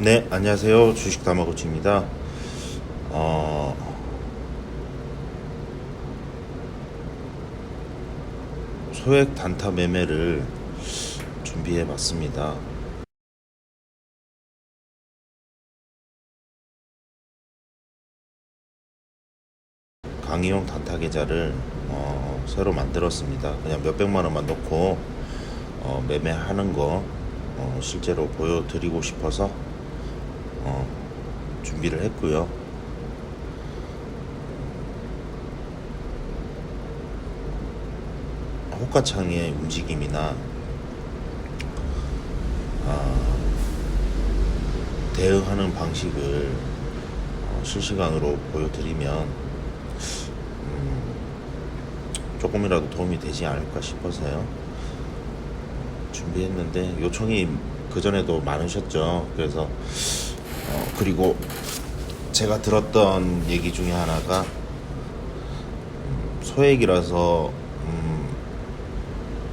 네, 안녕하세요. 주식 다마고치입니다. 소액 단타 매매를 준비해 봤습니다. 강의용 단타 계좌를 새로 만들었습니다. 그냥 몇백만 원만 넣고 매매하는 거 실제로 보여드리고 싶어서 준비를 했고요. 호가창의 움직임이나 대응하는 방식을 실시간으로 보여드리면 조금이라도 도움이 되지 않을까 싶어서요. 준비했는데 요청이 그전에도 많으셨죠. 그래서 그리고 제가 들었던 얘기 중에 하나가 소액이라서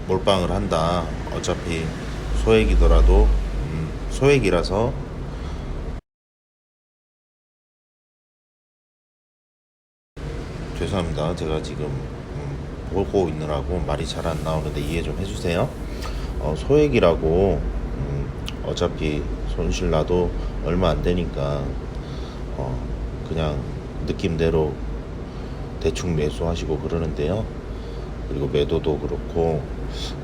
몰빵을 한다. 어차피 소액이더라도 소액이라서 죄송합니다. 제가 지금 보고 있느라고 말이 잘 안 나오는데 이해 좀 해주세요. 소액이라고 어차피 손실 나도 얼마 안 되니까 그냥 느낌대로 대충 매수하시고 그러는데요. 그리고 매도도 그렇고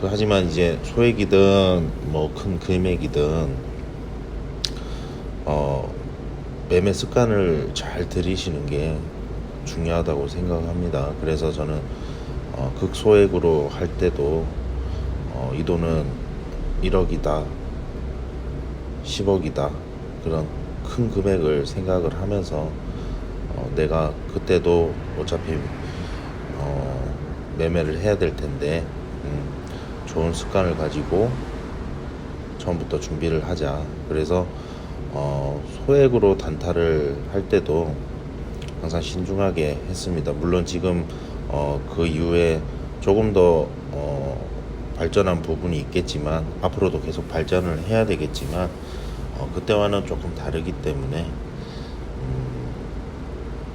하지만 이제 소액이든 뭐 큰 금액이든 매매 습관을 잘 들이시는 게 중요하다고 생각합니다. 그래서 저는 극소액으로 할 때도 이 돈은 1억이다 10억이다 그런 큰 금액을 생각을 하면서 내가 그때도 어차피 매매를 해야 될 텐데 좋은 습관을 가지고 처음부터 준비를 하자. 그래서 소액으로 단타를 할 때도 항상 신중하게 했습니다. 물론 지금 그 이후에 조금 더 발전한 부분이 있겠지만 앞으로도 계속 발전을 해야 되겠지만 그때와는 조금 다르기 때문에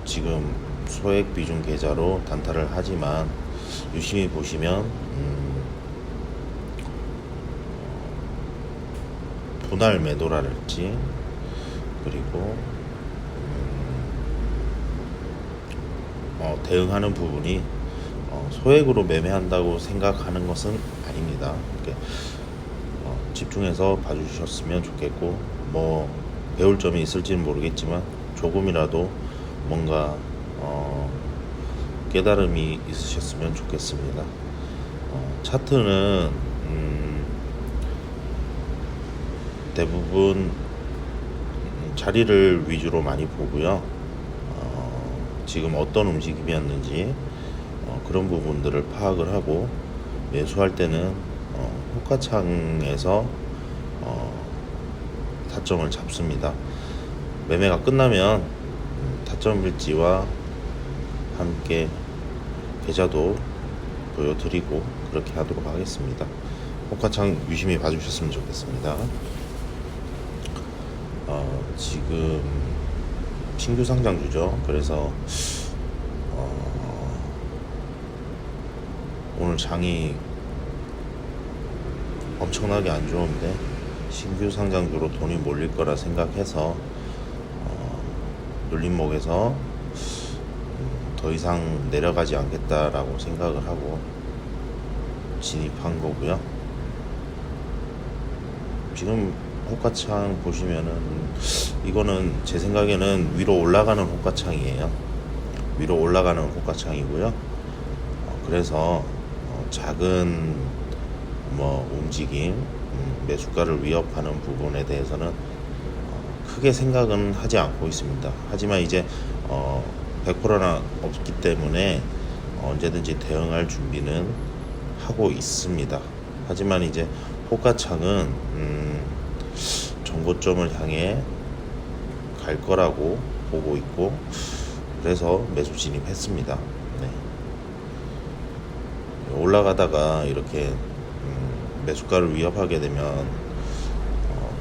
지금 소액 비중 계좌로 단타를 하지만 유심히 보시면 분할 매도랄지 그리고 대응하는 부분이 소액으로 매매한다고 생각하는 것은 아닙니다. 집중해서 봐주셨으면 좋겠고 뭐 배울 점이 있을지는 모르겠지만 조금이라도 뭔가 깨달음이 있으셨으면 좋겠습니다. 차트는 대부분 자리를 위주로 많이 보고요. 지금 어떤 움직임이었는지 그런 부분들을 파악을 하고 매수할 때는 호가창에서 타점을 잡습니다. 매매가 끝나면 타점 일지와 함께 계좌도 보여드리고 그렇게 하도록 하겠습니다. 호가창 유심히 봐주셨으면 좋겠습니다. 지금 신규 상장주죠. 그래서 오늘 장이 엄청나게 안 좋은데 신규 상장주로 돈이 몰릴 거라 생각해서 눌림목에서 더 이상 내려가지 않겠다라고 생각을 하고 진입한 거고요. 지금 호가창 보시면은 이거는 제 생각에는 위로 올라가는 호가창이에요. 위로 올라가는 호가창이고요. 그래서 작은 뭐 움직임, 매수가를 위협하는 부분에 대해서는 크게 생각은 하지 않고 있습니다. 하지만 이제 100%나 없기 때문에 언제든지 대응할 준비는 하고 있습니다. 하지만 이제 호가창은 정고점을 향해 갈 거라고 보고 있고 그래서 매수 진입했습니다. 네. 올라가다가 이렇게 매수가를 위협하게 되면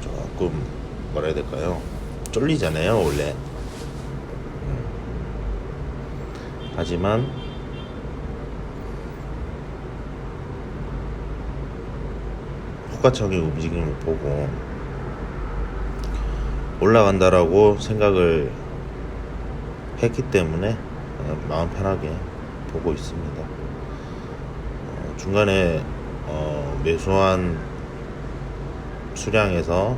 조금 뭐라 해야 될까요? 쫄리잖아요 원래. 하지만 호가창의 움직임을 보고 올라간다라고 생각을 했기 때문에 마음 편하게 보고 있습니다. 중간에 매수한 수량에서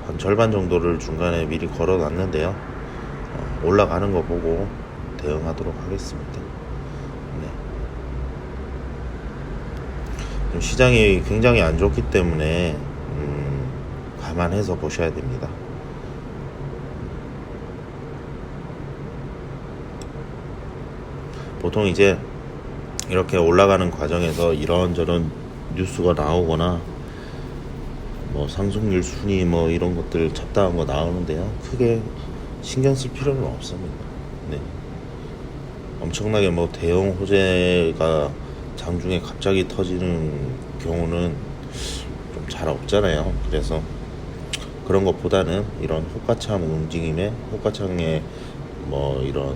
한 절반 정도를 중간에 미리 걸어 놨는데요. 올라가는 거 보고 대응하도록 하겠습니다. 네. 좀 시장이 굉장히 안 좋기 때문에 감안해서 보셔야 됩니다. 보통 이제 이렇게 올라가는 과정에서 이런저런 뉴스가 나오거나 뭐 상승률 순위 뭐 이런 것들 잡다한 거 나오는데요. 크게 신경 쓸 필요는 없습니다. 네. 엄청나게 뭐 대형 호재가 장중에 갑자기 터지는 경우는 좀 잘 없잖아요. 그래서 그런 것보다는 이런 호가창 움직임에 호가창에 뭐 이런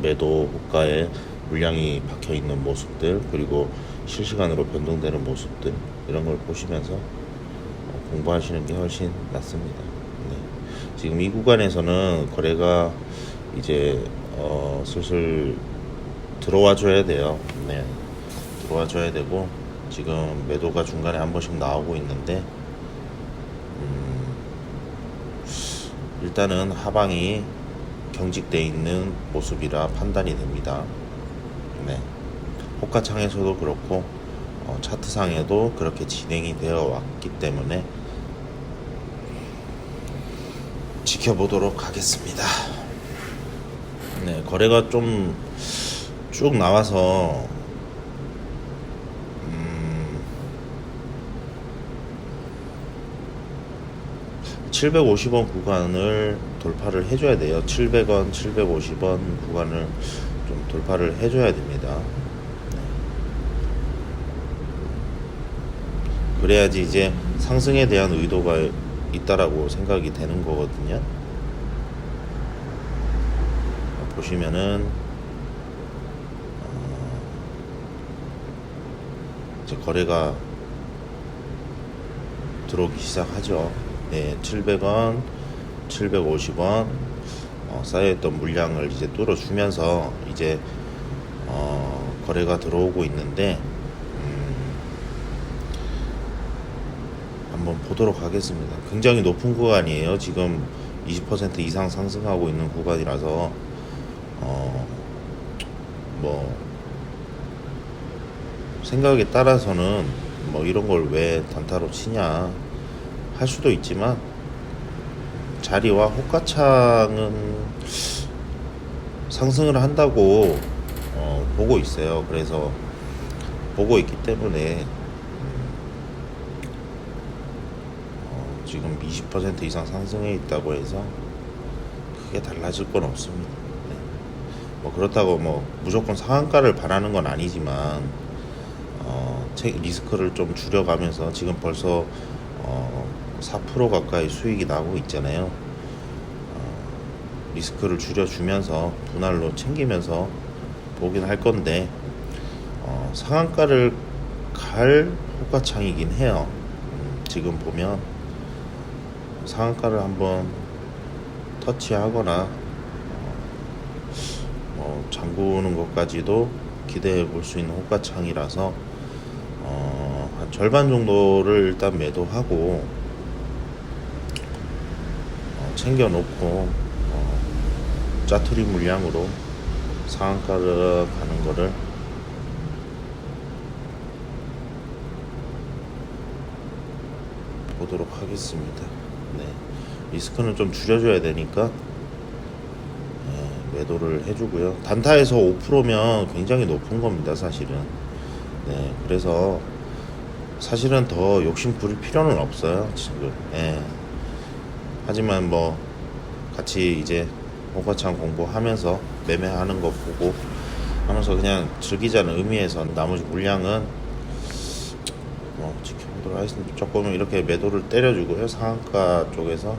매도 호가에 물량이 박혀 있는 모습들, 그리고 실시간으로 변동되는 모습들, 이런 걸 보시면서 공부하시는 게 훨씬 낫습니다. 네. 지금 이 구간에서는 거래가 이제 슬슬 들어와 줘야 돼요. 네. 들어와 줘야 되고, 지금 매도가 중간에 한 번씩 나오고 있는데 일단은 하방이 경직돼 있는 모습이라 판단이 됩니다. 네. 호가창에서도 그렇고 차트상에도 그렇게 진행이 되어 왔기 때문에 지켜보도록 하겠습니다. 네, 거래가 좀 쭉 나와서 750원 구간을 돌파를 해줘야 돼요. 700원, 750원 구간을 좀 돌파를 해줘야 됩니다. 네. 그래야지 이제 상승에 대한 의도가 있다라고 생각이 되는 거거든요. 보시면은 이제 거래가 들어오기 시작하죠. 네, 700원, 750원 쌓여있던 물량을 이제 뚫어주면서 이제 거래가 들어오고 있는데 한번 보도록 하겠습니다. 굉장히 높은 구간이에요. 지금 20% 이상 상승하고 있는 구간이라서 뭐 생각에 따라서는 뭐 이런 걸 왜 단타로 치냐 할 수도 있지만, 자리와 호가창은 상승을 한다고 보고 있어요. 그래서 보고 있기 때문에 지금 20% 이상 상승해 있다고 해서 크게 달라질 건 없습니다. 네. 뭐 그렇다고 뭐 무조건 상한가를 바라는 건 아니지만 리스크를 좀 줄여가면서 지금 벌써 4% 가까이 수익이 나고 있잖아요. 리스크를 줄여주면서 분할로 챙기면서 보긴 할 건데 상한가를 갈 호가창이긴 해요. 지금 보면 상한가를 한번 터치하거나 잠그는 것까지도 기대해 볼 수 있는 호가창이라서 한 절반 정도를 일단 매도하고 챙겨놓고 짜투리 물량으로 상한가를 가는 거를 보도록 하겠습니다. 네. 리스크는 좀 줄여줘야 되니까 매도를 해주고요. 단타에서 5%면 굉장히 높은 겁니다, 사실은. 네, 그래서 사실은 더 욕심 부릴 필요는 없어요, 지금. 예. 하지만 뭐 같이 이제 호가창 공부하면서 매매하는 거 보고 하면서 그냥 즐기자는 의미에서 나머지 물량은 지켜보도록 하도록 하겠습니다. 조금 이렇게 매도를 때려주고요. 상한가 쪽에서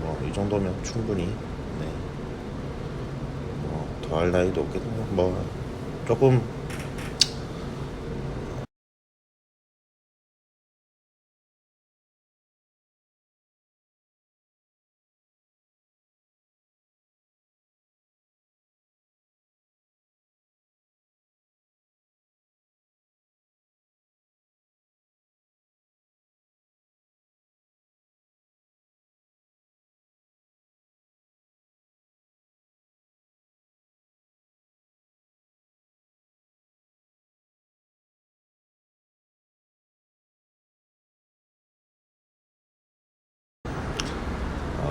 뭐 이 정도면 충분히 네. 뭐 더 할 나위도 없겠네요. 뭐 조금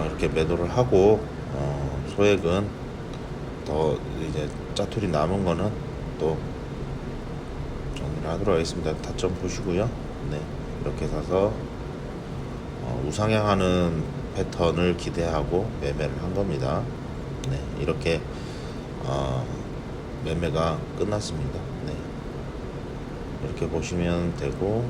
이렇게 매도를 하고 소액은 더 이제 짜투리 남은 거는 또 정리를 하도록 하겠습니다. 타점 보시고요. 네, 이렇게 사서 우상향하는 패턴을 기대하고 매매를 한 겁니다. 네, 이렇게 매매가 끝났습니다. 네, 이렇게 보시면 되고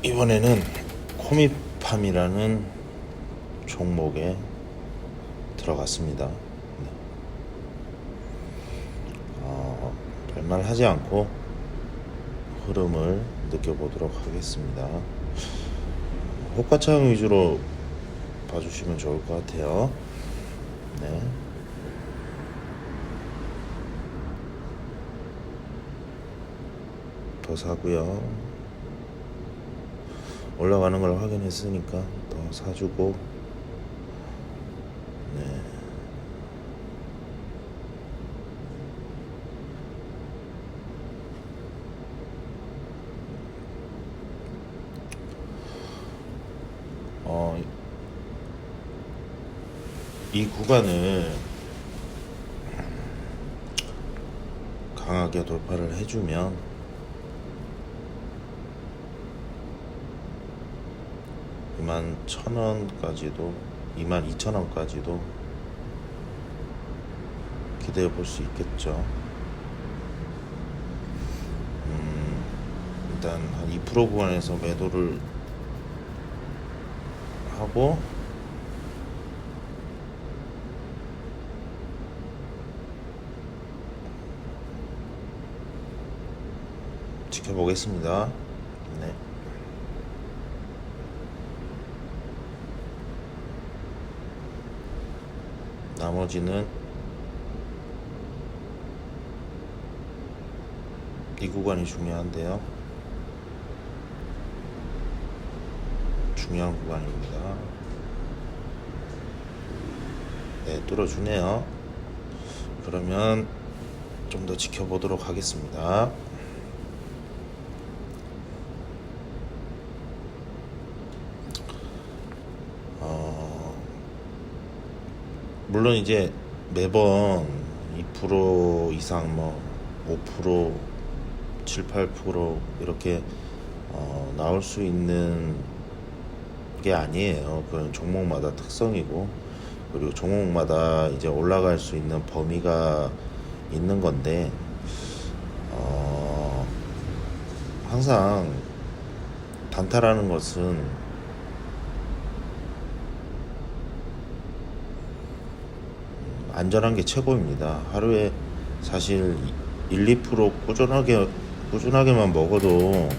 이번에는 코미팜이라는 종목에 들어갔습니다. 네. 별말하지 않고 흐름을 느껴보도록 하겠습니다. 호가창 위주로 봐주시면 좋을 것 같아요. 네. 더 사고요. 올라가는 걸 확인했으니까 더 사주고 네. 이 구간을 강하게 돌파를 해주면 21,000원까지도 22,000원까지도 기대해 볼 수 있겠죠. 일단 한 2% 구간에서 매도를 하고 지켜보겠습니다. 네. 나머지는 이 구간이 중요한데요. 중요한 구간입니다. 네, 뚫어주네요. 그러면 좀 더 지켜보도록 하겠습니다. 물론 이제 매번 2% 이상 뭐 5%, 7, 8% 이렇게 나올 수 있는 게 아니에요. 그건 종목마다 특성이고 그리고 종목마다 이제 올라갈 수 있는 범위가 있는 건데 항상 단타라는 것은 안전한 게 최고입니다. 하루에 사실 1, 2% 꾸준하게만 먹어도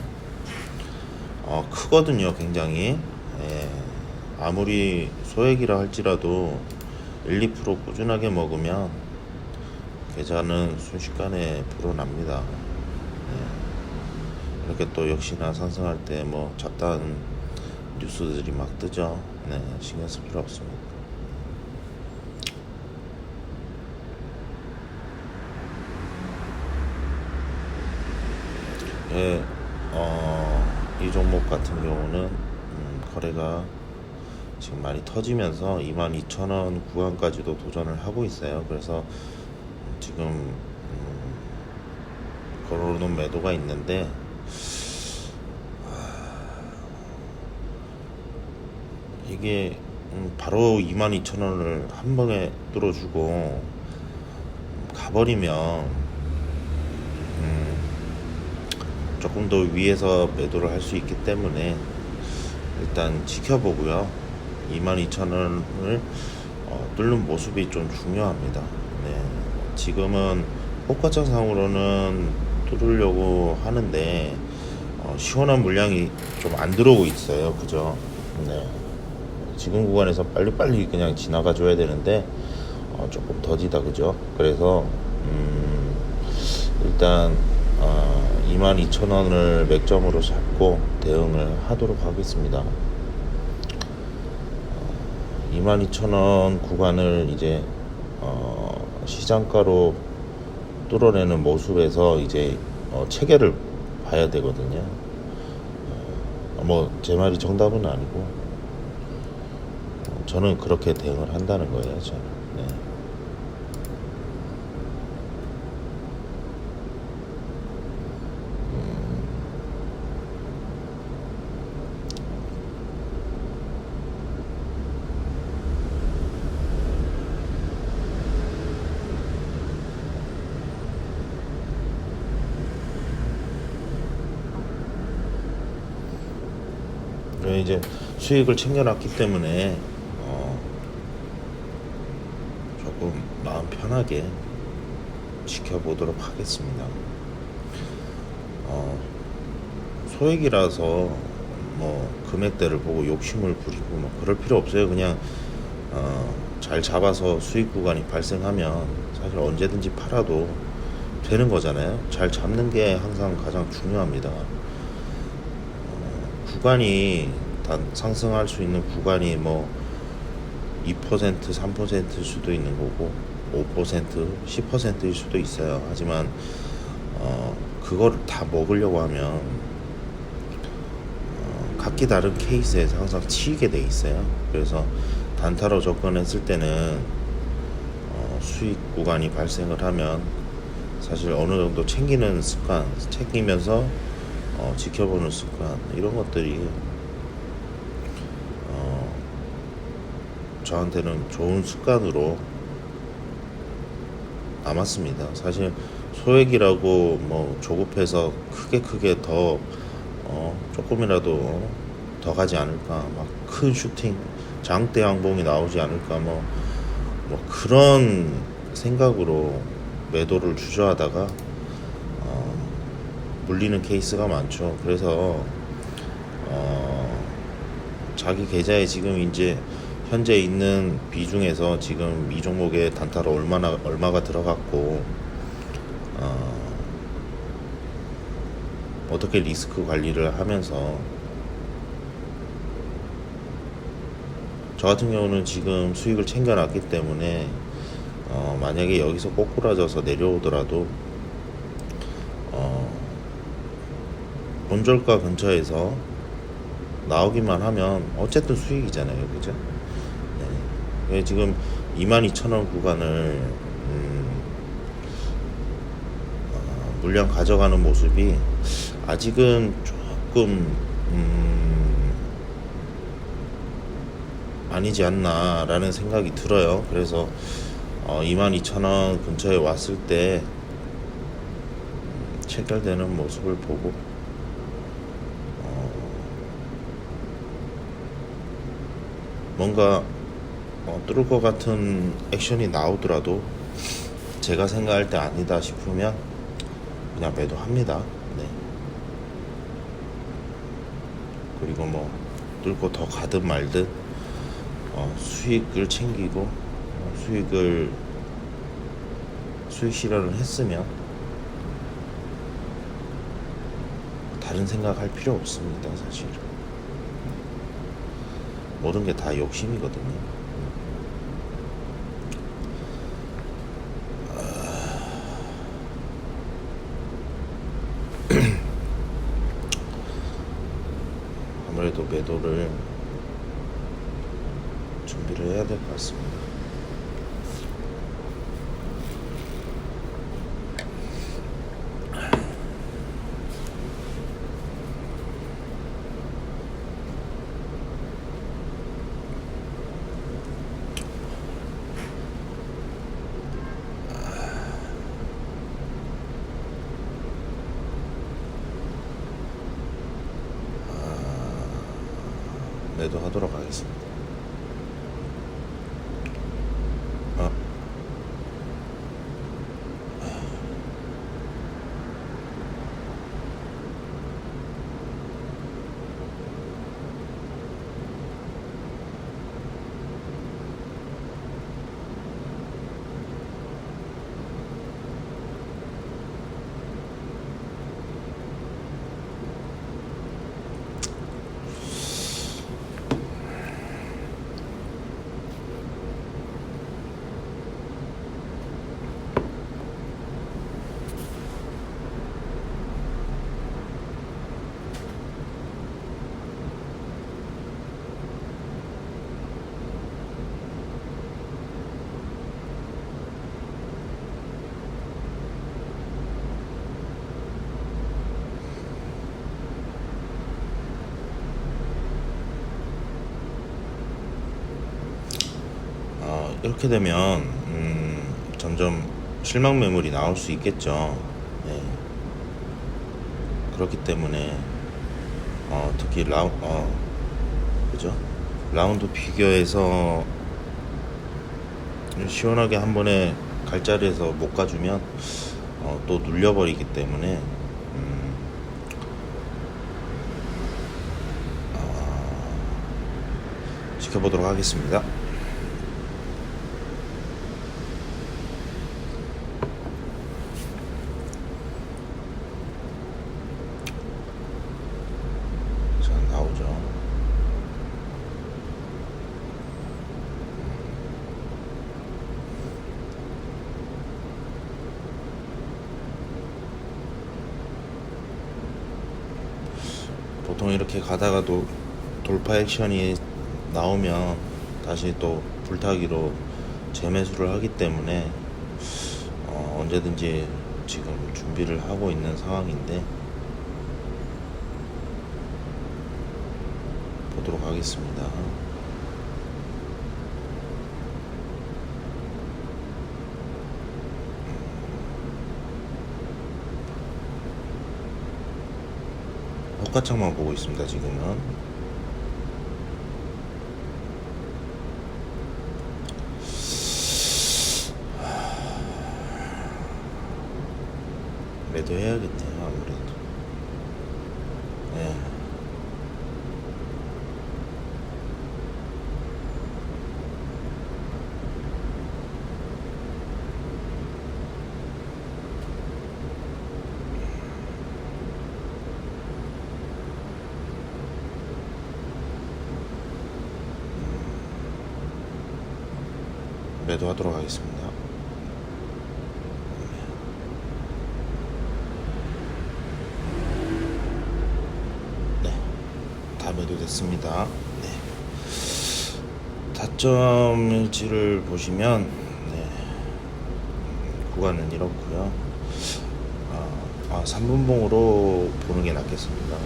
크거든요, 굉장히. 예, 아무리 소액이라 할지라도 1, 2% 꾸준하게 먹으면 계좌는 순식간에 불어납니다. 예, 이렇게 또 역시나 상승할 때 뭐 잡다한 뉴스들이 막 뜨죠. 네, 신경 쓸 필요 없습니다. 이 종목 같은 경우는 거래가 지금 많이 터지면서 22,000원 구간까지도 도전을 하고 있어요. 그래서 지금 걸어놓은 매도가 있는데 이게 바로 22,000원을 한 번에 뚫어주고 가버리면 조금 더 위에서 매도를 할 수 있기 때문에 일단 지켜보고요. 22,000원을 뚫는 모습이 좀 중요합니다. 네. 지금은 호가창상으로는 뚫으려고 하는데 시원한 물량이 좀 안 들어오고 있어요. 그죠? 네. 지금 구간에서 빨리빨리 그냥 지나가 줘야 되는데 조금 더디다. 그죠? 그래서 일단 22,000원을 맥점으로 잡고 대응을 하도록 하겠습니다. 22,000원 구간을 이제 시장가로 뚫어내는 모습에서 이제 체계를 봐야 되거든요. 뭐 제 말이 정답은 아니고 저는 그렇게 대응을 한다는 거예요. 저는. 네. 이제 수익을 챙겨놨기 때문에 조금 마음 편하게 지켜보도록 하겠습니다. 소액이라서 뭐 금액대를 보고 욕심을 부리고 뭐 그럴 필요 없어요. 그냥 잘 잡아서 수익 구간이 발생하면 사실 언제든지 팔아도 되는 거잖아요. 잘 잡는 게 항상 가장 중요합니다. 구간이 상승할 수 있는 구간이 뭐 2%, 3%일 수도 있는 거고 5%, 10%일 수도 있어요. 하지만 그거를 다 먹으려고 하면 각기 다른 케이스에서 항상 치이게 돼 있어요. 그래서 단타로 접근했을 때는 수익 구간이 발생을 하면 사실 어느 정도 챙기는 습관, 챙기면서 지켜보는 습관, 이런 것들이 저한테는 좋은 습관으로 남았습니다. 사실 소액이라고 뭐 조급해서 크게 더 조금이라도 더 가지 않을까, 막 큰 슈팅 장대 양봉이 나오지 않을까, 뭐 그런 생각으로 매도를 주저하다가 물리는 케이스가 많죠. 그래서 자기 계좌에 지금 이제 현재 있는 비중에서 지금 이 종목의 단타로 얼마가 들어갔고 어떻게 리스크 관리를 하면서, 저 같은 경우는 지금 수익을 챙겨놨기 때문에 만약에 여기서 꼬꾸라져서 내려오더라도 본절가 근처에서 나오기만 하면 어쨌든 수익이잖아요. 그죠? 네. 지금 22,000원 구간을 물량 가져가는 모습이 아직은 조금 아니지 않나 라는 생각이 들어요. 그래서 22,000원 근처에 왔을 때 체결되는 모습을 보고 뭔가 뚫을 것 같은 액션이 나오더라도 제가 생각할 때 아니다 싶으면 그냥 매도합니다. 네. 그리고 뭐 뚫고 더 가든 말든 수익을 챙기고 수익 실현을 했으면 다른 생각할 필요 없습니다. 사실 모든 게 다 욕심이거든요. 아무래도 매도를 매수를 해야 될 것 같습니다. 매도하도록 하겠습니다. 아, 이렇게 되면 점점 실망 매물이 나올 수 있겠죠. 네. 그렇기 때문에 특히 그죠? 라운드 피겨에서 시원하게 한 번에 갈 자리에서 못 가주면 또 눌려버리기 때문에 지켜보도록 하겠습니다. 자, 나오죠. 보통 이렇게 가다가도 돌파 액션이 나오면 다시 또 불타기로 재매수를 하기 때문에 언제든지 지금 준비를 하고 있는 상황인데 보도록 하겠습니다. 호가창만 보고 있습니다. 지금은 매도해야겠네요. 아무래도 네. 매도하도록 하겠습니다. 네, 다 매도됐습니다. 네. 타점 일지를 보시면 네, 구간은 이렇고요. 3분봉으로 보는 게 낫겠습니다.